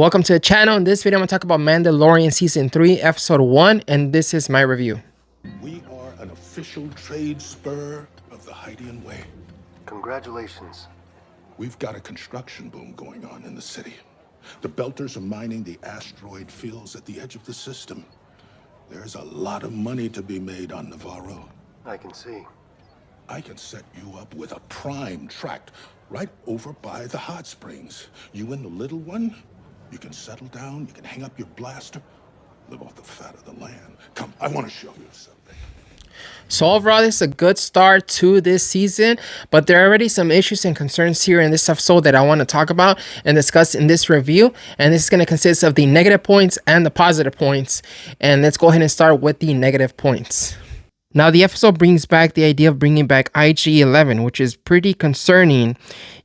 Welcome to the channel. In this video, I'm going to talk about Mandalorian Season 3, Episode 1, and this is my review. We are an official trade spur of the Hydean Way. Congratulations. We've got a construction boom going on in the city. The Belters are mining the asteroid fields at the edge of the system. There's a lot of money to be made on Navarro. I can see. I can set you up with a prime tract right over by the hot springs. You and the little one, you can settle down, you can hang up your blaster, live off the fat of the land. Come, I want to show you something. So overall, this is a good start to this season, but there are already some issues and concerns here in this episode that I want to talk about and discuss in this review. And this is going to consist of the negative points and the positive points. And let's go ahead and start with the negative points. Now, the episode brings back the idea of bringing back IG-11, which is pretty concerning.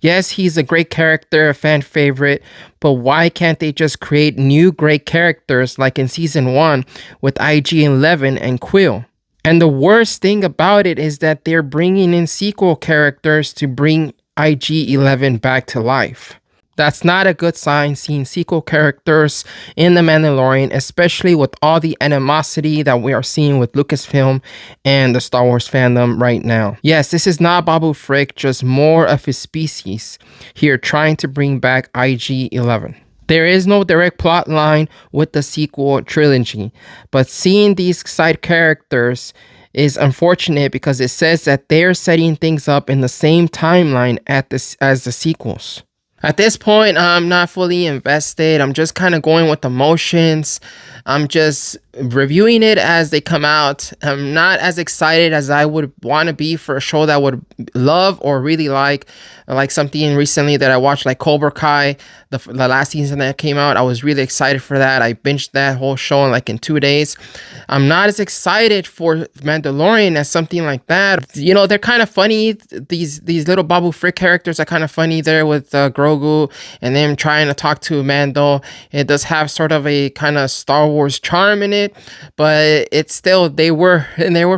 Yes, he's a great character, a fan favorite, but why can't they just create new great characters like in Season 1 with IG-11 and Quill? And the worst thing about it is that they're bringing in sequel characters to bring IG-11 back to life. That's not a good sign, seeing sequel characters in The Mandalorian, especially with all the animosity that we are seeing with Lucasfilm and the Star Wars fandom right now. Yes, this is not Babu Frick, just more of his species here trying to bring back IG-11. There is no direct plot line with the sequel trilogy, but seeing these side characters is unfortunate because it says that they're setting things up in the same timeline as the sequels. At this point, I'm not fully invested. I'm just kind of going with the motions. I'm just reviewing it as they come out. I'm not as excited as I would want to be for a show that I would love or really like something recently that I watched, like Cobra Kai, the last season that came out. I was really excited for that. I binged that whole show in 2 days. I'm not as excited for Mandalorian as something like that. You know, they're kind of funny. These little Babu Frick characters are kind of funny there with Grogu and them trying to talk to Mando. It does have sort of a kind of Star Wars charm in it, but it's still, they were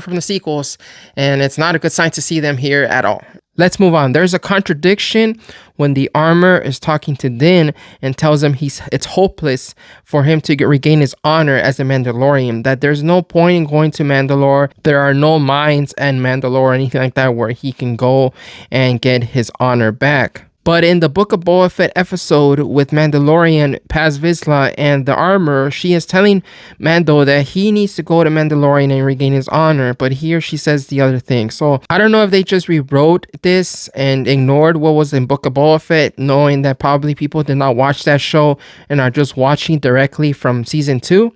from the sequels, and it's not a good sign to see them here at all. Let's move on. There's a contradiction when the armor is talking to Din and tells him it's hopeless for him to regain his honor as a Mandalorian, that there's no point in going to Mandalore. There are no mines in Mandalore or anything like that where he can go and get his honor back. But in the Book of Boba Fett episode with Mandalorian Paz Vizsla and the armor, she is telling Mando that he needs to go to Mandalorian and regain his honor. But here she says the other thing. So I don't know if they just rewrote this and ignored what was in Book of Boba Fett, knowing that probably people did not watch that show and are just watching directly from Season 2.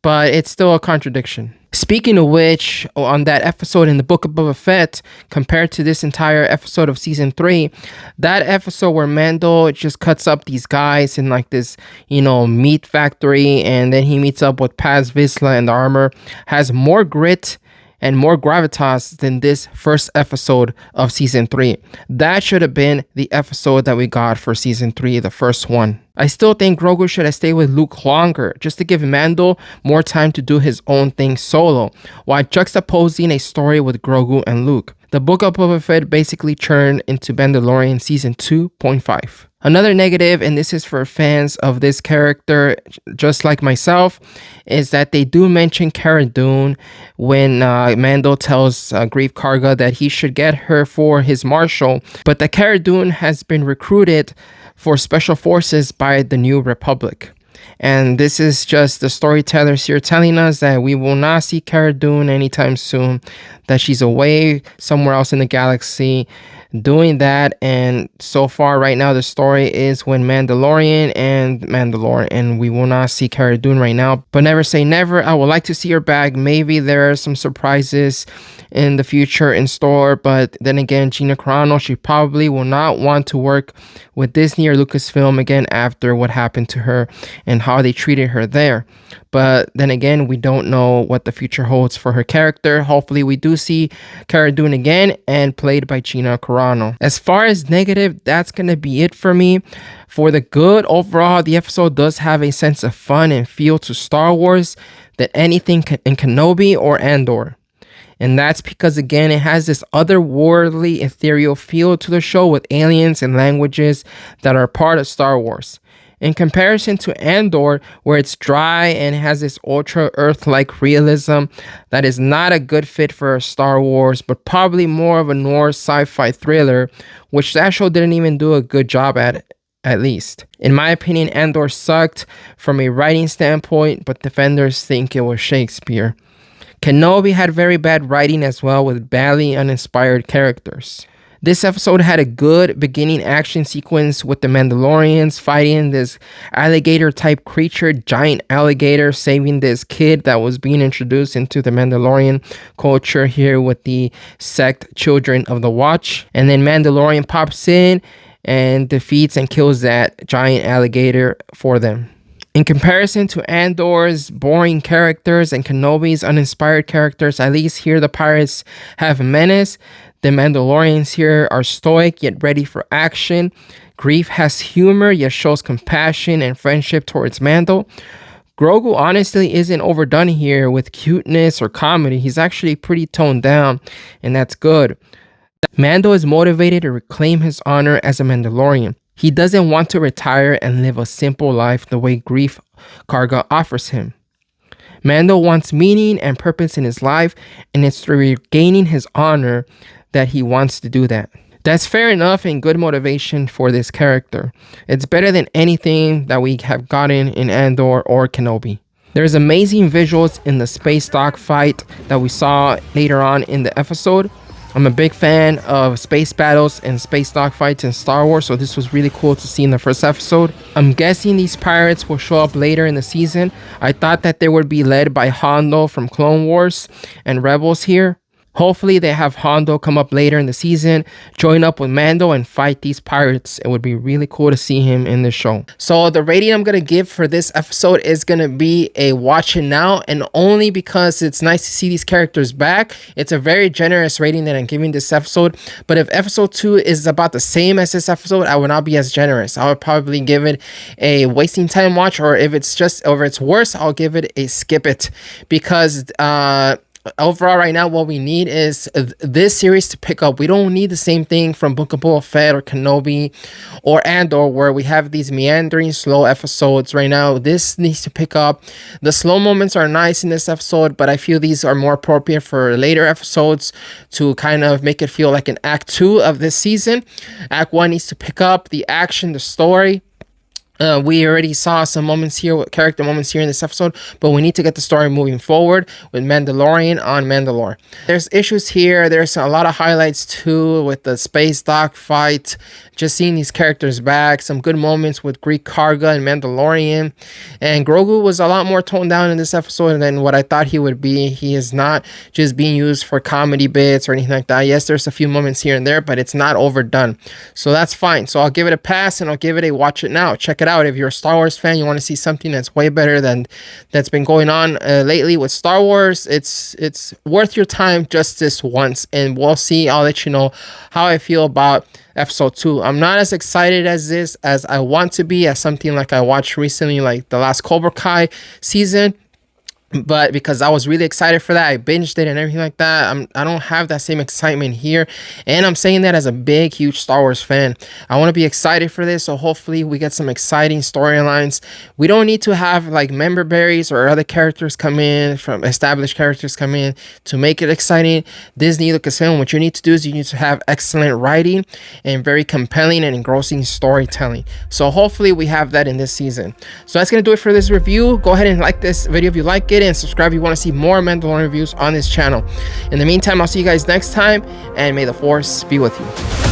But it's still a contradiction. Speaking of which, on that episode in the Book of Boba Fett, compared to this entire episode of Season 3, that episode where Mando just cuts up these guys in this, meat factory, and then he meets up with Paz Vizsla and the armor, has more grit and more gravitas than this first episode of Season 3. That should have been the episode that we got for Season 3, the first one. I still think Grogu should have stayed with Luke longer, just to give Mando more time to do his own thing solo, while juxtaposing a story with Grogu and Luke. The Book of Boba Fett basically turned into Mandalorian Season 2.5. Another negative, and this is for fans of this character, just like myself, is that they do mention Cara Dune when Mando tells Greef Karga that he should get her for his marshal, but that Cara Dune has been recruited for special forces by the New Republic. And this is just the storytellers here telling us that we will not see Cara Dune anytime soon, that she's away somewhere else in the galaxy doing that. And so far right now the story is when Mandalorian and Mandalore, and we will not see Cara Dune right now. But never say never. I would like to see her back. Maybe there are some surprises in the future in store, but then again, Gina Carano, she probably will not want to work with Disney or Lucasfilm again after what happened to her and how they treated her there. But then again, we don't know what the future holds for her character. Hopefully we do see Cara Dune again, and played by Gina Carano. As far as negative, that's gonna be it for me. For the good, overall, the episode does have a sense of fun and feel to Star Wars that anything in Kenobi or Andor. And that's because, again, it has this otherworldly, ethereal feel to the show with aliens and languages that are part of Star Wars. In comparison to Andor, where it's dry and has this ultra Earth-like realism that is not a good fit for Star Wars, but probably more of a noir sci-fi thriller, which that show didn't even do a good job at least. In my opinion, Andor sucked from a writing standpoint, but defenders think it was Shakespeare. Kenobi had very bad writing as well, with badly uninspired characters. This episode had a good beginning action sequence with the Mandalorians fighting this alligator-type creature, giant alligator, saving this kid that was being introduced into the Mandalorian culture here with the sect Children of the Watch. And then Mandalorian pops in and defeats and kills that giant alligator for them. In comparison to Andor's boring characters and Kenobi's uninspired characters, at least here the pirates have menace. The Mandalorians here are stoic yet ready for action. Greef has humor yet shows compassion and friendship towards Mando. Grogu honestly isn't overdone here with cuteness or comedy. He's actually pretty toned down, and that's good. Mando is motivated to reclaim his honor as a Mandalorian. He doesn't want to retire and live a simple life the way Greef Karga offers him. Mando wants meaning and purpose in his life, and it's through regaining his honor that he wants to do that. That's fair enough and good motivation for this character. It's better than anything that we have gotten in Andor or Kenobi. There's amazing visuals in the space dogfight that we saw later on in the episode. I'm a big fan of space battles and space dogfights in Star Wars, so this was really cool to see in the first episode. I'm guessing these pirates will show up later in the season. I thought that they would be led by Hondo from Clone Wars and Rebels here. Hopefully they have Hondo come up later in the season, join up with Mando and fight these pirates. It would be really cool to see him in this show. So the rating I'm going to give for this episode is going to be a watch it now, and only because it's nice to see these characters back. It's a very generous rating that I'm giving this episode, but if episode 2 is about the same as this episode, I would not be as generous. I would probably give it a wasting time watch, or if it's worse, I'll give it a skip it, because overall right now what we need is this series to pick up. We don't need the same thing from Book of Boba Fett or Kenobi or Andor, where we have these meandering slow episodes. Right now this needs to pick up. The slow moments are nice in this episode, but I feel these are more appropriate for later episodes to kind of make it feel like an act 2 of this season. Act 1 needs to pick up the action, the story. We already saw some moments here, character moments here in this episode, but we need to get the story moving forward with Mandalorian on Mandalore. There's issues here. There's a lot of highlights too with the space dock fight. Just seeing these characters back. Some good moments with Greek Karga and Mandalorian. And Grogu was a lot more toned down in this episode than what I thought he would be. He is not just being used for comedy bits or anything like that. Yes, there's a few moments here and there, but it's not overdone. So that's fine. So I'll give it a pass, and I'll give it a watch it now. Check it out. If you're a Star Wars fan, you want to see something that's way better than that's been going on lately with Star Wars, it's worth your time just this once, and we'll see. I'll let you know how I feel about episode 2. I'm not as excited as this as I want to be, as something like I watched recently, like the last Cobra Kai season. But because I was really excited for that, I binged it and everything like that. I don't have that same excitement here, and I'm saying that as a big, huge Star Wars fan. I want to be excited for this, so hopefully we get some exciting storylines. We don't need to have like member berries or other characters come in, from established characters come in to make it exciting. Disney, Lucasfilm, what you need to do is you need to have excellent writing and very compelling and engrossing storytelling. So hopefully we have that in this season. So that's gonna do it for this review. Go ahead and like this video if you like it, and subscribe if you want to see more Mandalorian reviews on this channel. In the meantime, I'll see you guys next time, and may the Force be with you.